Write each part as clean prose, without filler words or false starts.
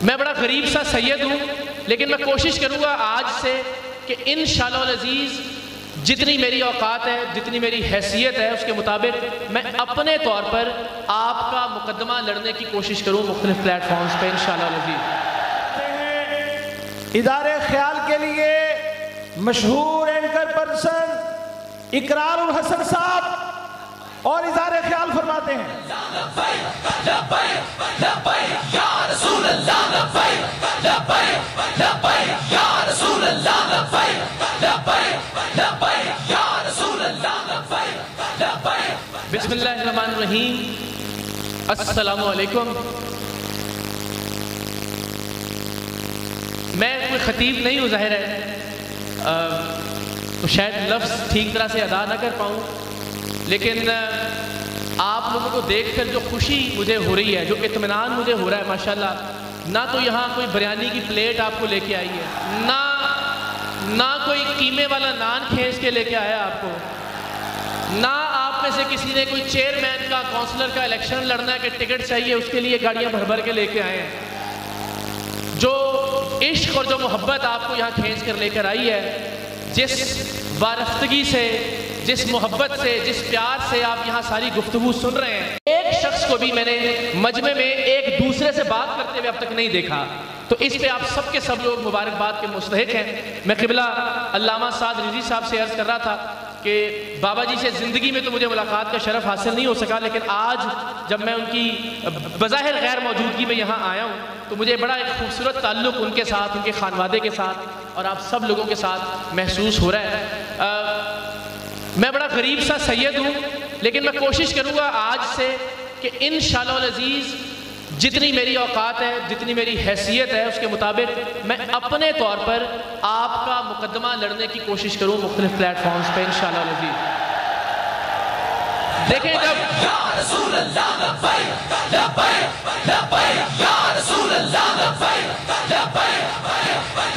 میں بڑا غریب سا سید ہوں، لیکن میں کوشش کروں گا آج سے کہ انشاءاللہ العزیز جتنی میری اوقات ہے، جتنی میری حیثیت ہے، اس کے مطابق میں اپنے طور پر آپ کا مقدمہ لڑنے کی کوشش کروں مختلف پلیٹ فارمز پہ انشاءاللہ العزیز۔ ادارے خیال کے لیے مشہور اینکر پرسن اقرار الحسن صاحب اور اظہار خیال فرماتے ہیں۔ بسم اللہ الرحمن الرحیم، السلام علیکم۔ میں کوئی خطیب نہیں ہوں، ظاہر ہے تو شاید لفظ ٹھیک طرح سے ادا نہ کر پاؤں، لیکن آپ لوگوں کو دیکھ کر جو خوشی مجھے ہو رہی ہے، جو اطمینان مجھے ہو رہا ہے ماشاءاللہ، نہ تو یہاں کوئی بریانی کی پلیٹ آپ کو لے کے آئی ہے، نہ کوئی قیمے والا نان کھینچ کے لے کے آیا آپ کو، نہ آپ میں سے کسی نے کوئی چیئرمین کا کونسلر کا الیکشن لڑنا ہے کہ ٹکٹ چاہیے اس کے لیے گاڑیاں بھر بھر کے لے کے آئے ہیں۔ جو عشق اور جو محبت آپ کو یہاں کھینچ کر لے کر آئی ہے، جس وارفتگی سے، جس محبت سے، جس پیار سے آپ یہاں ساری گفتگو سن رہے ہیں، ایک شخص کو بھی میں نے مجمع میں ایک دوسرے سے بات کرتے ہوئے اب تک نہیں دیکھا، تو اس پہ آپ سب کے سب لوگ مبارکباد کے مستحق ہیں۔ میں قبلہ علامہ سعد رضوی صاحب سے عرض کر رہا تھا کہ بابا جی سے زندگی میں تو مجھے ملاقات کا شرف حاصل نہیں ہو سکا، لیکن آج جب میں ان کی بظاہر غیر موجودگی میں یہاں آیا ہوں تو مجھے بڑا ایک خوبصورت تعلق ان کے ساتھ، ان کے خانوادے کے ساتھ اور آپ سب لوگوں کے ساتھ محسوس ہو رہا ہے۔ میں بڑا غریب سا سید ہوں، لیکن میں کوشش کروں گا آج سے کہ انشاءاللہ العزیز جتنی میری اوقات ہے، جتنی میری حیثیت ہے، اس کے مطابق میں اپنے طور پر آپ کا مقدمہ لڑنے کی کوشش کروں مختلف پلیٹ فارمز پہ انشاءاللہ العزیز۔ دیکھیں جب یا رسول اللہ لبیک لبیک لبیک یا رسول اللہ لبیک لبیک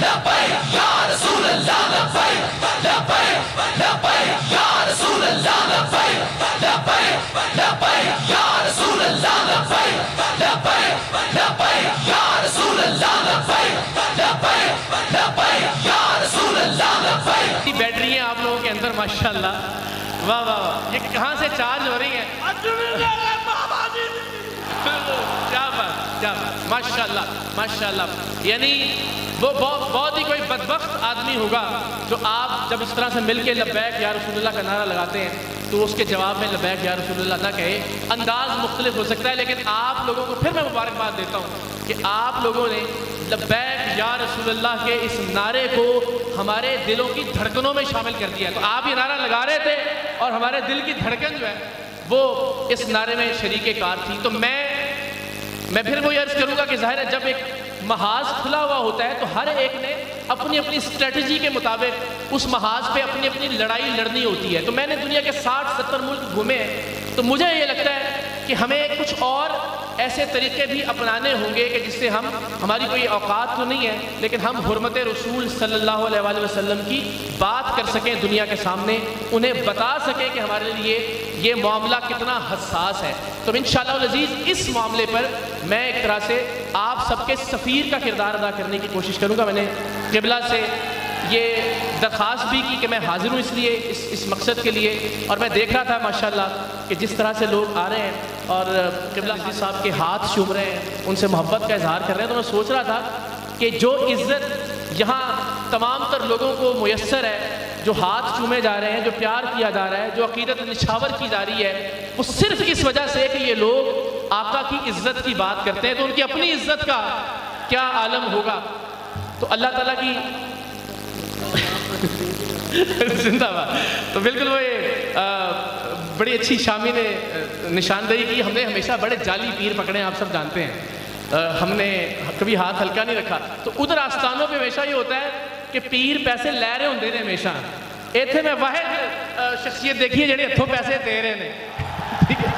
لبیک یا رسول اللہ لبیک لبیک لبیک یا رسول اللہ لبیک لبیک لبیک یا رسول اللہ لبیک لبیک لبیک یا رسول اللہ لبیک لبیک لبیک یا رسول اللہ لبیک۔ بیٹری ہیں آپ لوگوں کے اندر ماشاءاللہ، واہ واہ واہ، یہ کہاں سے چارج ہو رہی ہیں؟ کیا بات، کیا بات، ماشاءاللہ ماشاءاللہ۔ یعنی وہ بہت ہی کوئی بدبخت آدمی ہوگا جو آپ جب اس طرح سے مل کے لبیک یا رسول اللہ کا نعرہ لگاتے ہیں تو اس کے جواب میں لبیک یا رسول اللہ نہ کہے۔ انداز مختلف ہو سکتا ہے، لیکن آپ لوگوں کو پھر میں مبارکباد دیتا ہوں کہ آپ لوگوں نے لبیک یا رسول اللہ کے اس نعرے کو ہمارے دلوں کی دھڑکنوں میں شامل کر دیا۔ تو آپ یہ نعرہ لگا رہے تھے اور ہمارے دل کی دھڑکن جو ہے وہ اس نعرے میں شریک کار تھی۔ تو میں پھر وہ عرض کروں گا کہ ظاہر ہے جب ایک محاذ کھلا ہوا ہوتا ہے تو ہر ایک نے اپنی اپنی اسٹریٹجی کے مطابق اس محاذ پہ اپنی اپنی لڑائی لڑنی ہوتی ہے۔ تو میں نے دنیا کے 60-70 ملک گھومے ہیں، تو مجھے یہ لگتا ہے کہ ہمیں کچھ اور ایسے طریقے بھی اپنانے ہوں گے کہ جس سے ہماری کوئی اوقات تو نہیں ہے لیکن ہم حرمت رسول صلی اللہ علیہ وآلہ وسلم کی بات کر سکیں دنیا کے سامنے، انہیں بتا سکیں کہ ہمارے لیے یہ معاملہ کتنا حساس ہے۔ تو انشاءاللہ العزیز اس معاملے پر میں ایک طرح سے آپ سب کے سفیر کا کردار ادا کرنے کی کوشش کروں گا۔ میں نے قبلہ سے یہ درخواست بھی کی کہ میں حاضر ہوں اس لیے اس مقصد کے لیے، اور میں دیکھ رہا تھا ماشاءاللہ کہ جس طرح سے لوگ آ رہے ہیں اور قبلہ عزیز صاحب کے ہاتھ چوم رہے ہیں، ان سے محبت کا اظہار کر رہے ہیں، تو میں سوچ رہا تھا کہ جو عزت یہاں تمام تر لوگوں کو میسر ہے، جو ہاتھ چومے جا رہے ہیں، جو پیار کیا جا رہا ہے، جو عقیدت نچھاور کی جا رہی ہے، وہ صرف اس وجہ سے کہ یہ لوگ آقا کی عزت کی بات کرتے ہیں، تو ان کی اپنی عزت کا کیا عالم ہوگا۔ تو اللہ تعالیٰ کی زندہ باد۔ تو بالکل وہ بڑی اچھی شامی نے نشاندہی کی، ہم نے ہمیشہ بڑے جعلی پیر پکڑے ہیں، آپ سب جانتے ہیں، ہم نے کبھی ہاتھ ہلکا نہیں رکھا۔ تو ادھر آستانوں پہ ہمیشہ یہ ہوتا ہے کہ پیر پیسے لے رہے ہوندے نے ہمیشہ، ایتھے میں واحد شخصیت دیکھی ہے جڑے ہتھوں پیسے دے رہے نے، ٹھیک ہے۔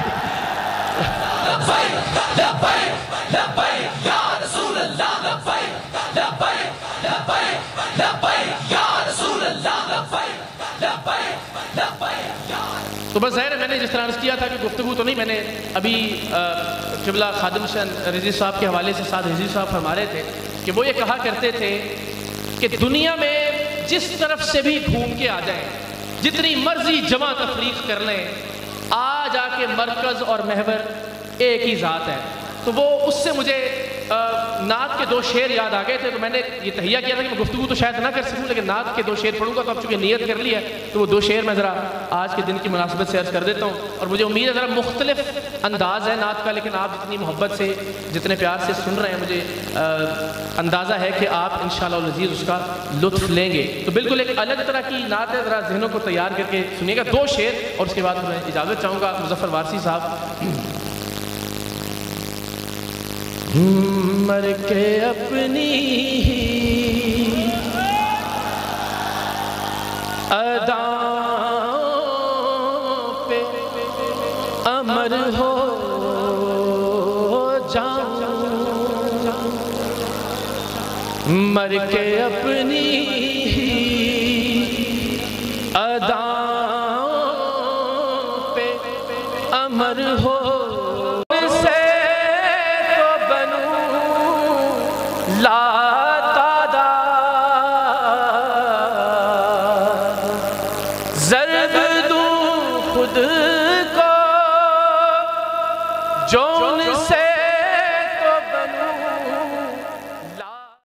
لبیک لبیک لبیک یا رسول اللہ لبیک لبیک لبیک لبیک یا رسول اللہ لبیک لبیک لبیک یا تو بس ظاہر ہے میں نے جس طرح عرض کیا تھا کہ گفتگو تو نہیں، میں نے ابھی قبلہ خادم شان رضی صاحب کے حوالے سے ساتھ رضی صاحب فرما رہے تھے کہ وہ یہ کہا کرتے تھے کہ دنیا میں جس طرف سے بھی گھوم کے آ جائیں، جتنی مرضی جمع تفریق کر لیں، آ جا کے مرکز اور محور ایک ہی ذات ہے۔ تو وہ اس سے مجھے نعت کے 2 شعر یاد آ گئے تھے، تو میں نے یہ تہیہ کیا تھا کہ میں گفتگو تو شاید نہ کر سکوں لیکن نعت کے 2 شعر پڑھوں گا، تو اب چونکہ نیت کر لی ہے تو وہ 2 شعر میں ذرا آج کے دن کی مناسبت سے عرض کر دیتا ہوں۔ اور مجھے امید ہے ذرا مختلف انداز ہے نعت کا، لیکن آپ جتنی محبت سے جتنے پیار سے سن رہے ہیں مجھے اندازہ ہے کہ آپ انشاءاللہ العزیز اس کا لطف لیں گے۔ تو بالکل ایک الگ طرح کی نعت ہے، ذرا ذہنوں کو تیار کر کے سنیے گا 2 شعر، اور اس کے بعد میں اجازت چاہوں گا مظفر وارثی صاحب۔ مر کے اپنی ہی اداؤں پہ امر ہو جاؤں، مر کے اپنی ہی اداؤں پہ امر ہو ضرب دوں خود کو